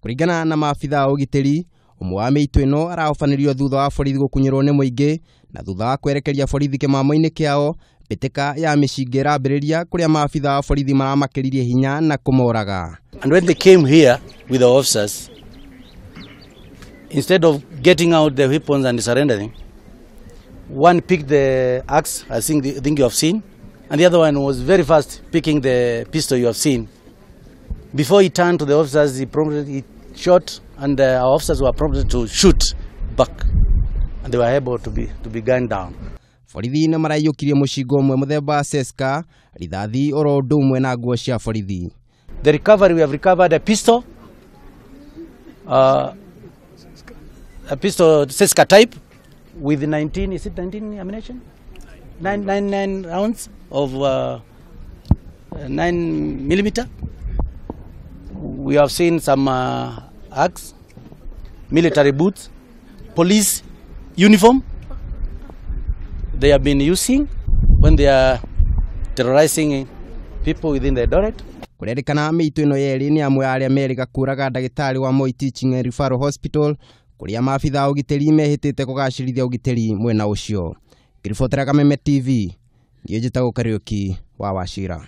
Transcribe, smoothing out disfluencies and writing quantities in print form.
Kuringana na maabithaa ugitiri, umwe wa Miitu ino arahofanirio thutha wa borithi gukunyirwo ni muingi na thutha wa kwerekeria borithi kimamo-ini kiao bitika ya micinga irambiriria kuria maabithaa wa borithi maramakiririe hinya na kumoraga. And when they came here with the officers, instead of getting out the weapons and surrendering, one picked the axe, I think you have seen, and the other one was very fast picking the pistol you have seen. Before he turned to the officers, he shot, and our officers were prompted to shoot back, and they were able to be gunned down. Borithi nĩ maraiyũkirie mũcinga ũmwe mũthemba wa seska, rithathi oro ũndũ ũmwe na nguo cia borithi. The recovery, we have recovered a pistol seska type with 19, is it 19 ammunition? 9 rounds of 9mm. We have seen some axe, military boots, police uniform they have been using when they are terrorizing people within the Eldoret. Kurerikana Miitu ino yeri ni amwe aria meriga kuraga ndagitari wa Moi Teaching and Referral Hospital kuria maabithaa ugitiri mehitite kugacirithia ugitiri mwena ucio. Ngiribotera Kameme TV, niĩ njĩtagwo Kariuki wa Wachira.